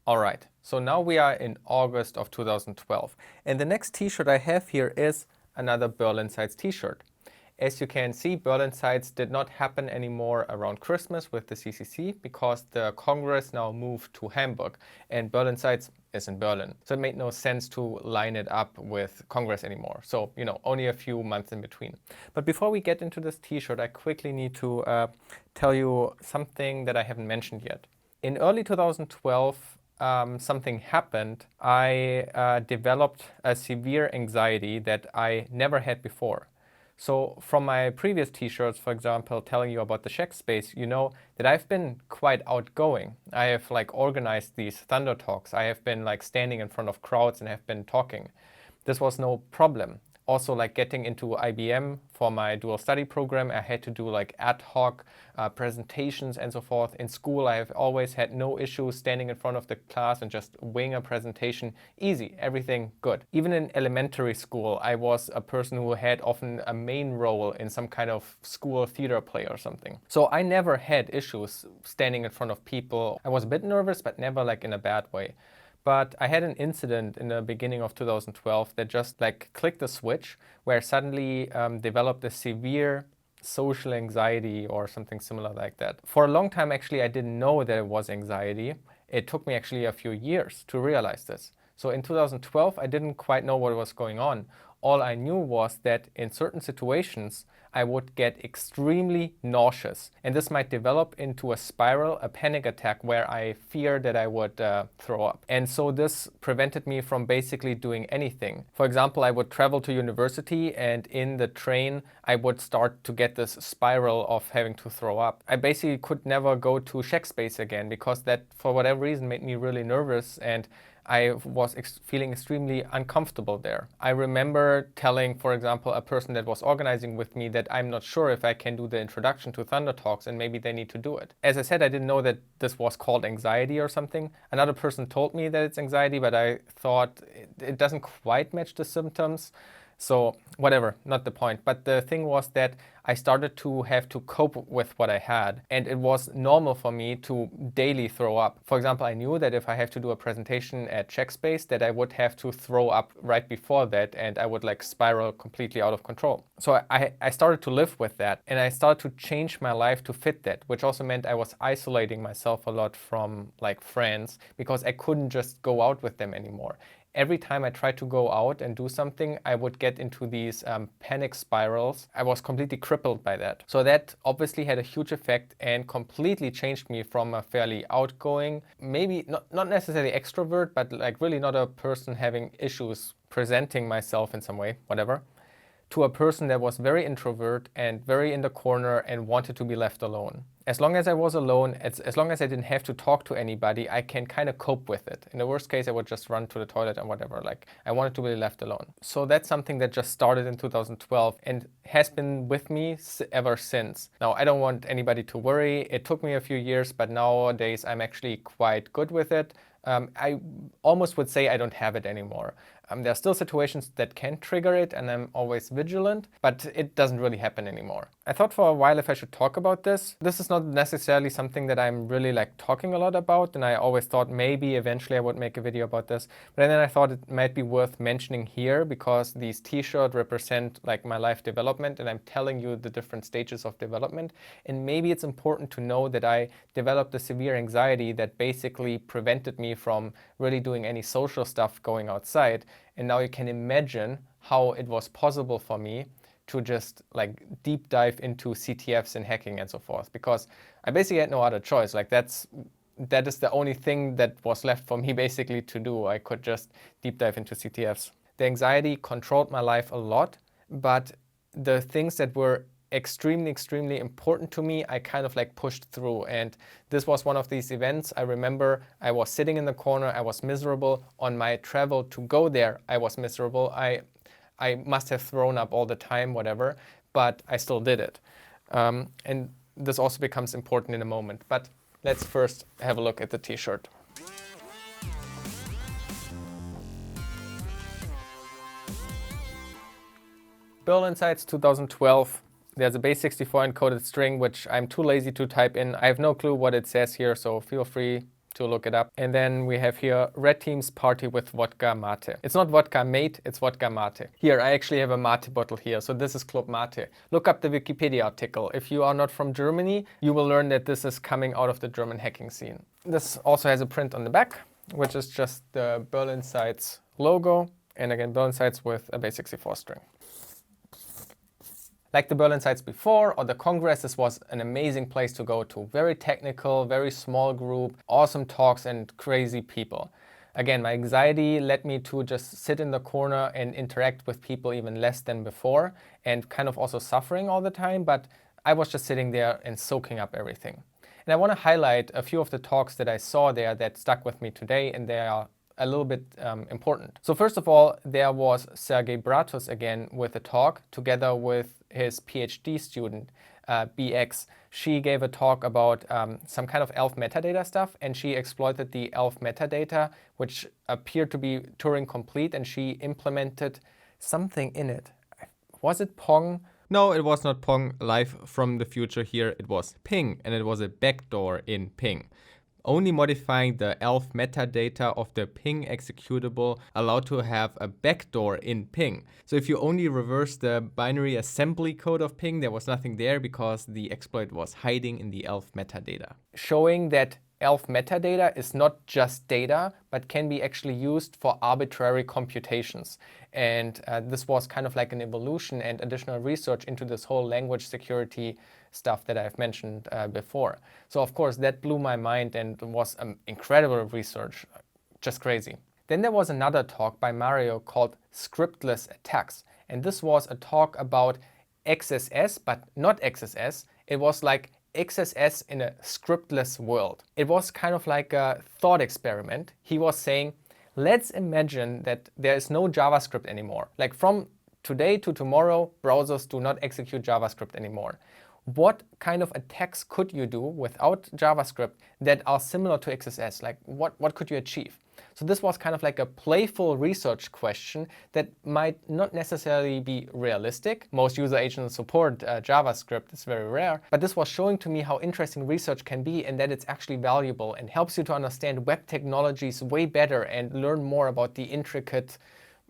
Alright, so now we are in August of 2012, and the next t-shirt I have here is another berlinsides t-shirt. As you can see, berlinsides did not happen anymore around Christmas with the CCC because the Congress now moved to Hamburg and berlinsides is in Berlin. So it made no sense to line it up with Congress anymore. So, only a few months in between. But before we get into this t-shirt, I quickly need to tell you something that I haven't mentioned yet. In early 2012, something happened. I developed a severe anxiety that I never had before. So from my previous t-shirts, for example, telling you about the Czech space, you know that I've been quite outgoing. I have organized these Thunder Talks. I have been standing in front of crowds and have been talking. This was no problem. Also getting into IBM for my dual study program, I had to do ad hoc presentations and so forth. In school, I have always had no issues standing in front of the class and just wing a presentation. Easy, everything good. Even in elementary school, I was a person who had often a main role in some kind of school theater play or something. So I never had issues standing in front of people. I was a bit nervous, but never in a bad way. But I had an incident in the beginning of 2012 that just clicked the switch where I suddenly developed a severe social anxiety or something similar like that. For a long time, actually, I didn't know that it was anxiety. It took me actually a few years to realize this. So in 2012, I didn't quite know what was going on. All I knew was that in certain situations, I would get extremely nauseous. And this might develop into a spiral, a panic attack where I fear that I would throw up. And so this prevented me from basically doing anything. For example, I would travel to university and in the train, I would start to get this spiral of having to throw up. I basically could never go to Czech space again because that, for whatever reason, made me really nervous and I was feeling extremely uncomfortable there. I remember telling, for example, a person that was organizing with me that I'm not sure if I can do the introduction to Thunder Talks and maybe they need to do it. As I said, I didn't know that this was called anxiety or something. Another person told me that it's anxiety, but I thought it doesn't quite match the symptoms. So whatever, not the point. But the thing was that I started to have to cope with what I had. And it was normal for me to daily throw up. For example, I knew that if I have to do a presentation at CheckSpace, that I would have to throw up right before that and I would spiral completely out of control. So I started to live with that and I started to change my life to fit that, which also meant I was isolating myself a lot from friends because I couldn't just go out with them anymore. Every time I tried to go out and do something, I would get into these panic spirals. I was completely crippled by that. So that obviously had a huge effect and completely changed me from a fairly outgoing, maybe not necessarily extrovert, but really not a person having issues presenting myself in some way, whatever, to a person that was very introvert and very in the corner and wanted to be left alone. As long as I was alone, as long as I didn't have to talk to anybody, I can kind of cope with it. In the worst case, I would just run to the toilet and whatever. I wanted to be left alone. So that's something that just started in 2012 and has been with me ever since. Now, I don't want anybody to worry. It took me a few years, but nowadays I'm actually quite good with it. I almost would say I don't have it anymore. There are still situations that can trigger it and I'm always vigilant, but it doesn't really happen anymore. I thought for a while if I should talk about this. This is not necessarily something that I'm really talking a lot about, and I always thought maybe eventually I would make a video about this. But then I thought it might be worth mentioning here because these t-shirts represent my life development and I'm telling you the different stages of development. And maybe it's important to know that I developed a severe anxiety that basically prevented me from really doing any social stuff going outside. And now you can imagine how it was possible for me to just deep dive into CTFs and hacking and so forth, because I basically had no other choice. That is the only thing that was left for me basically to do. I could just deep dive into CTFs. The anxiety controlled my life a lot, but the things that were extremely important to me, I kind of pushed through. And this was one of these events. I remember I was sitting in the corner, I was miserable. On my travel to go there, I was miserable. I must have thrown up all the time, whatever, but I still did it. And this also becomes important in a moment. But let's first have a look at the t-shirt. berlinsides 2012. There's a base64 encoded string, which I'm too lazy to type in. I have no clue what it says here, so feel free, to look it up. And then we have here red team's party with vodka mate. It's not vodka mate, it's vodka mate. Here, I actually have a mate bottle here. So this is Club Mate. Look up the Wikipedia article. If you are not from Germany, you will learn that this is coming out of the German hacking scene. This also has a print on the back, which is just the berlinsides logo. And again, berlinsides with a base 64 string. Like the berlinsides before or the Congress, this was an amazing place to go to. Very technical, very small group, awesome talks and crazy people. Again, my anxiety led me to just sit in the corner and interact with people even less than before and kind of also suffering all the time, but I was just sitting there and soaking up everything. And I want to highlight a few of the talks that I saw there that stuck with me today, and they are a little bit important. So first of all, there was Sergey Bratus again with a talk together with his PhD student, BX. She gave a talk about some kind of ELF metadata stuff, and she exploited the ELF metadata, which appeared to be Turing complete, and she implemented something in it. Was it Pong? No, it was not Pong. Live from the future here, it was Ping, and it was a backdoor in Ping. Only modifying the ELF metadata of the Ping executable allowed to have a backdoor in Ping. So if you only reverse the binary assembly code of Ping, there was nothing there because the exploit was hiding in the ELF metadata. Showing that ELF metadata is not just data, but can be actually used for arbitrary computations. And this was kind of like an evolution and additional research into this whole language security stuff that I've mentioned before. So of course that blew my mind and was incredible research, just crazy. Then there was another talk by Mario called Scriptless Attacks. And this was a talk about XSS, but not XSS. It was like XSS in a scriptless world. It was kind of like a thought experiment. He was saying, let's imagine that there is no JavaScript anymore. Like from today to tomorrow, browsers do not execute JavaScript anymore. What kind of attacks could you do without JavaScript that are similar to XSS? Like what could you achieve? So this was kind of like a playful research question that might not necessarily be realistic. Most user agents support JavaScript, it's very rare. But this was showing to me how interesting research can be and that it's actually valuable and helps you to understand web technologies way better and learn more about the intricate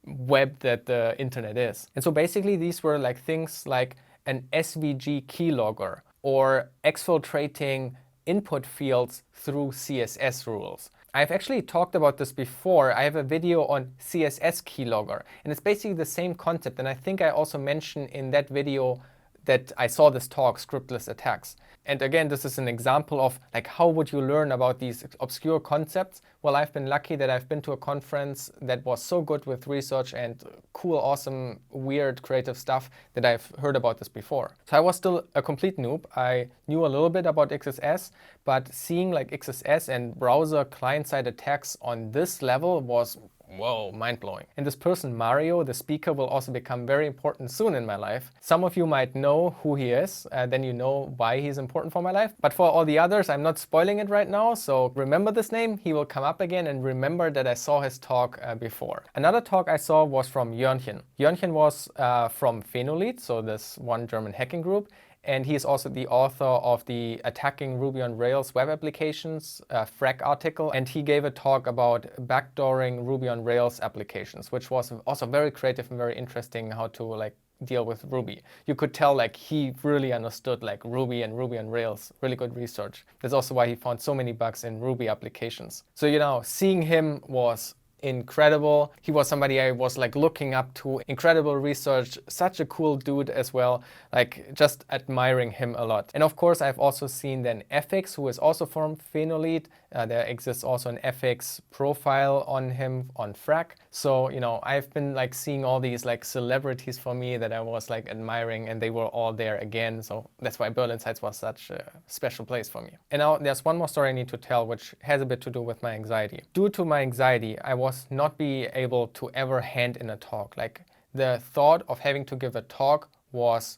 web that the internet is. And so basically these were like things like an SVG keylogger or exfiltrating input fields through CSS rules. I've actually talked about this before. I have a video on CSS keylogger, and it's basically the same concept. And I think I also mentioned in that video that I saw this talk, Scriptless Attacks. And again, this is an example of like, how would you learn about these obscure concepts? Well, I've been lucky that I've been to a conference that was so good with research and cool, awesome, weird, creative stuff that I've heard about this before. So I was still a complete noob. I knew a little bit about XSS, but seeing like XSS and browser client-side attacks on this level was whoa, mind-blowing. And this person, Mario, the speaker, will also become very important soon in my life. Some of you might know who he is, then you know why he's important for my life. But for all the others, I'm not spoiling it right now, so remember this name, he will come up again, and remember that I saw his talk before. Another talk I saw was from Jörnchen. Jörnchen was from Phenolid, so this one German hacking group. And he is also the author of the Attacking Ruby on Rails Web Applications FRAC article. And he gave a talk about backdooring Ruby on Rails applications, which was also very creative and very interesting how to like deal with Ruby. You could tell like he really understood like Ruby and Ruby on Rails, really good research. That's also why he found so many bugs in Ruby applications. So, you know, seeing him was incredible. He was somebody I was like looking up to. Incredible research, such a cool dude as well, like just admiring him a lot. And of course, I've also seen then FX, who is also from Phenolid. There exists also an FX profile on him on FRAC. So, you know, I've been like seeing all these like celebrities for me that I was like admiring, and they were all there again. So that's why berlinsides was such a special place for me. And now there's one more story I need to tell, which has a bit to do with my anxiety. Due to my anxiety, I was not be able to ever hand in a talk. Like the thought of having to give a talk was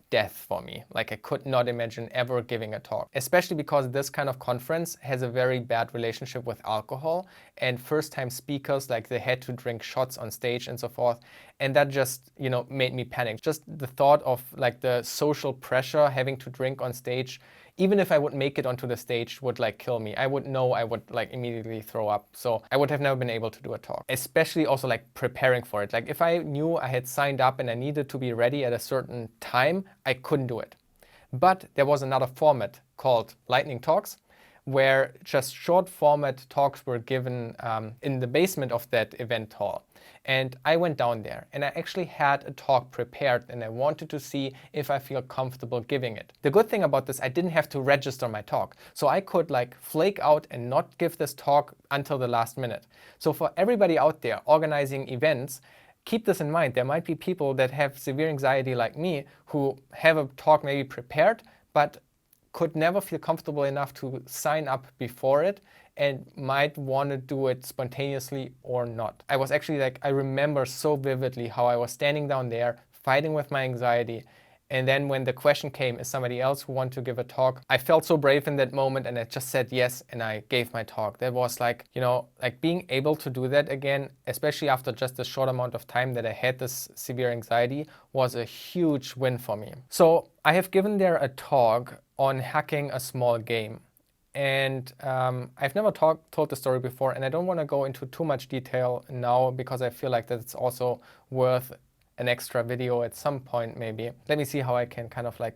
death for me. Like I could not imagine ever giving a talk, especially because this kind of conference has a very bad relationship with alcohol, and first-time speakers, like they had to drink shots on stage and so forth. And that just, you know, made me panic. Just the thought of like the social pressure, having to drink on stage, even if I would make it onto the stage, would like kill me. I would know I would like immediately throw up. So I would have never been able to do a talk, especially also like preparing for it. Like if I knew I had signed up and I needed to be ready at a certain time, I couldn't do it. But there was another format called Lightning Talks, where just short format talks were given in the basement of that event hall. And I went down there and I actually had a talk prepared and I wanted to see if I feel comfortable giving it. The good thing about this, I didn't have to register my talk. So I could like flake out and not give this talk until the last minute. So for everybody out there organizing events, keep this in mind. There might be people that have severe anxiety like me who have a talk maybe prepared, but could never feel comfortable enough to sign up before it and might want to do it spontaneously or not. I was actually like, I remember so vividly how I was standing down there fighting with my anxiety. And then when the question came, is somebody else who want to give a talk? I felt so brave in that moment and I just said yes and I gave my talk. That was like, you know, like being able to do that again, especially after just a short amount of time that I had this severe anxiety, was a huge win for me. So I have given there a talk on hacking a small game. And I've never told the story before and I don't want to go into too much detail now because I feel like that's also worth an extra video at some point maybe. Let me see how I can kind of like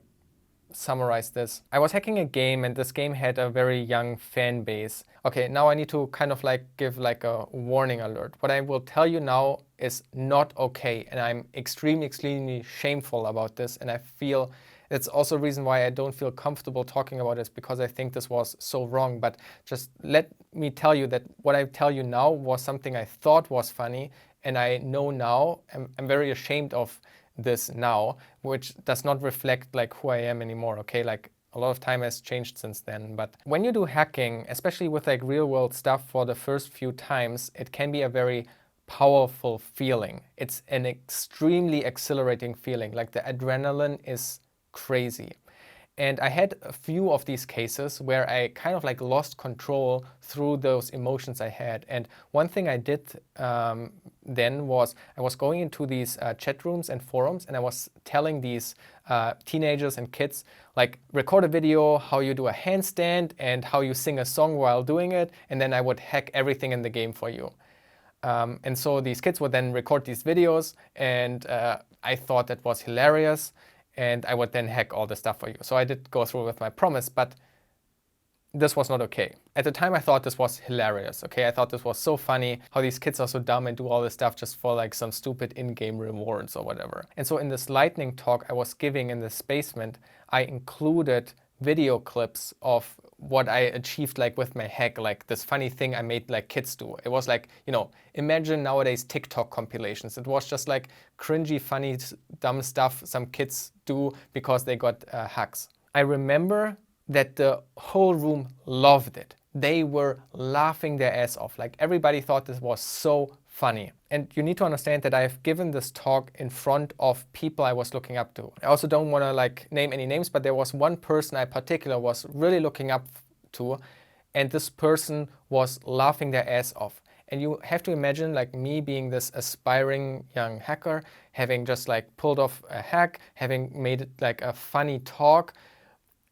summarize this. I was hacking a game and this game had a very young fan base. Okay, now I need to kind of like give like a warning alert. What I will tell you now is not okay and I'm extremely shameful about this and I feel it's also a reason why I don't feel comfortable talking about this because I think this was so wrong. But just let me tell you that what I tell you now was something I thought was funny and I know now, I'm very ashamed of this now, which does not reflect like who I am anymore, okay? Like a lot of time has changed since then. But when you do hacking, especially with like real world stuff for the first few times, it can be a very powerful feeling. It's an extremely exhilarating feeling. Like the adrenaline is crazy. And I had a few of these cases where I kind of like lost control through those emotions I had. And one thing I did then was I was going into these chat rooms and forums and I was telling these teenagers and kids, like record a video, how you do a handstand and how you sing a song while doing it. And then I would hack everything in the game for you. And so these kids would then record these videos and I thought that was hilarious. And I would then hack all the stuff for you. So I did go through with my promise, but this was not okay. At the time I thought this was hilarious, okay? I thought this was so funny, how these kids are so dumb and do all this stuff just for like some stupid in-game rewards or whatever. And so in this lightning talk I was giving in this basement, I included video clips of what I achieved like with my hack, like this funny thing I made like kids do. It was like, you know, imagine nowadays TikTok compilations. It was just like cringy, funny, dumb stuff some kids do because they got hacks. I remember that the whole room loved it. They were laughing their ass off. Like everybody thought this was so funny. And you need to understand that I have given this talk in front of people I was looking up to. I also don't want to like name any names, but there was one person I particular was really looking up to, and this person was laughing their ass off. And you have to imagine like me being this aspiring young hacker, having just like pulled off a hack, having made it like a funny talk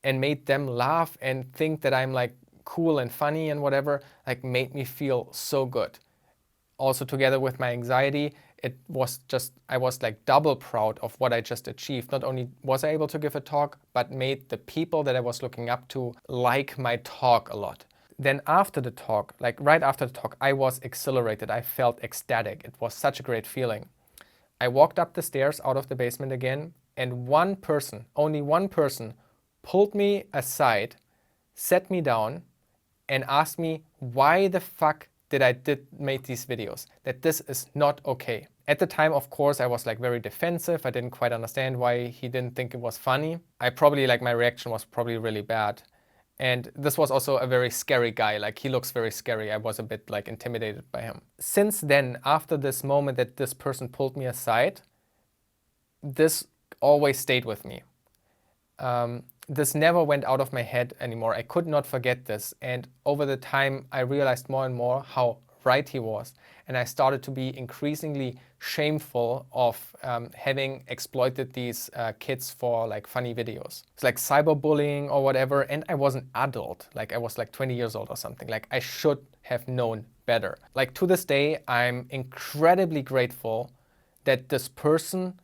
and made them laugh and think that I'm like cool and funny and whatever, like made me feel so good. Also together with my anxiety, it was just, I was like double proud of what I just achieved. Not only was I able to give a talk, but made the people that I was looking up to like my talk a lot. Then after the talk, like right after the talk, I was exhilarated. I felt ecstatic. It was such a great feeling. I walked up the stairs out of the basement again, and one person, only one person, pulled me aside, sat me down, and asked me why the fuck did I make these videos, that this is not okay. At the time, of course, I was like very defensive. I didn't quite understand why he didn't think it was funny. I probably, like my reaction was probably really bad. And this was also a very scary guy, like he looks very scary. I was a bit like intimidated by him. Since then, after this moment that this person pulled me aside, this always stayed with me. This never went out of my head anymore. I could not forget this. And over the time, I realized more and more how right he was. And I started to be increasingly shameful of having exploited these kids for like funny videos. It's like cyberbullying or whatever. And I was an adult, like I was like 20 years old or something. Like I should have known better. Like to this day, I'm incredibly grateful that this person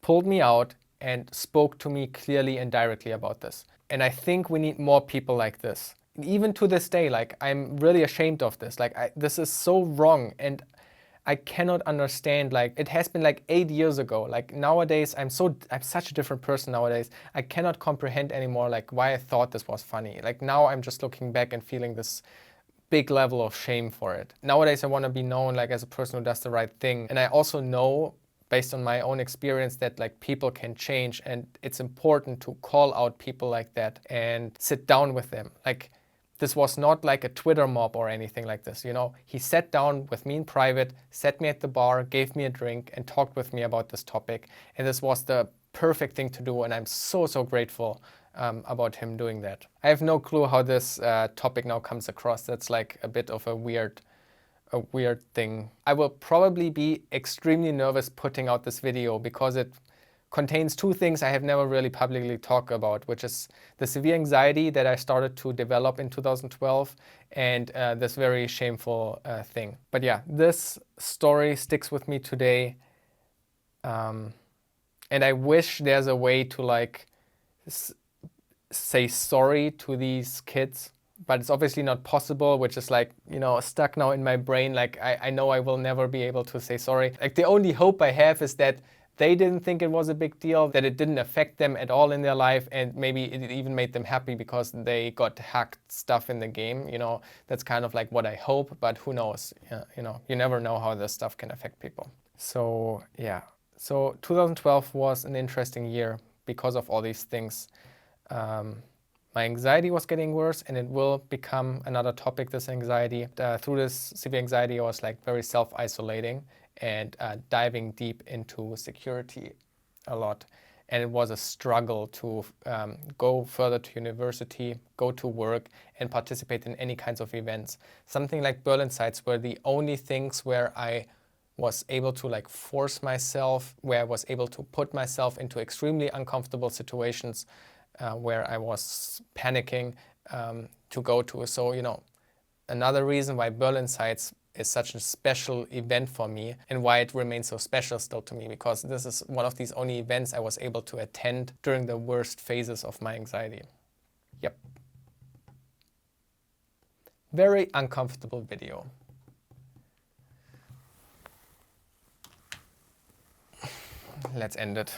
pulled me out and spoke to me clearly and directly about this. And I think we need more people like this. Even to this day, like I'm really ashamed of this. Like this is so wrong, and I cannot understand. Like it has been like 8 years ago. Like nowadays, I'm such a different person nowadays. I cannot comprehend anymore like why I thought this was funny. Like now I'm just looking back and feeling this big level of shame for it. Nowadays, I want to be known like as a person who does the right thing. And I also know, based on my own experience, that like people can change, and it's important to call out people like that and sit down with them. Like this was not like a Twitter mob or anything like this, you know. He sat down with me in private, sat me at the bar, gave me a drink, and talked with me about this topic. And this was the perfect thing to do, and I'm so grateful about him doing that. I have no clue how this topic now comes across. That's like a bit of a weird thing. I will probably be extremely nervous putting out this video because it contains two things I have never really publicly talked about, which is the severe anxiety that I started to develop in 2012 and this very shameful thing. But yeah, this story sticks with me today. And I wish there's a way to like say sorry to these kids, but it's obviously not possible, which is like, you know, stuck now in my brain. Like I know I will never be able to say sorry. Like the only hope I have is that they didn't think it was a big deal, that it didn't affect them at all in their life, and maybe it even made them happy because they got hacked stuff in the game. You know, that's kind of like what I hope, but who knows? You know, you never know how this stuff can affect people. So yeah, so 2012 was an interesting year because of all these things. My anxiety was getting worse, and it will become another topic, this anxiety. Through this severe anxiety, I was like very self-isolating and diving deep into security a lot. And it was a struggle to go further to university, go to work, and participate in any kinds of events. Something like berlinsides were the only things where I was able to like force myself, where I was able to put myself into extremely uncomfortable situations where I was panicking to go to. So, you know, another reason why berlinsides is such a special event for me and why it remains so special still to me, because this is one of these only events I was able to attend during the worst phases of my anxiety. Yep. Very uncomfortable video. Let's end it.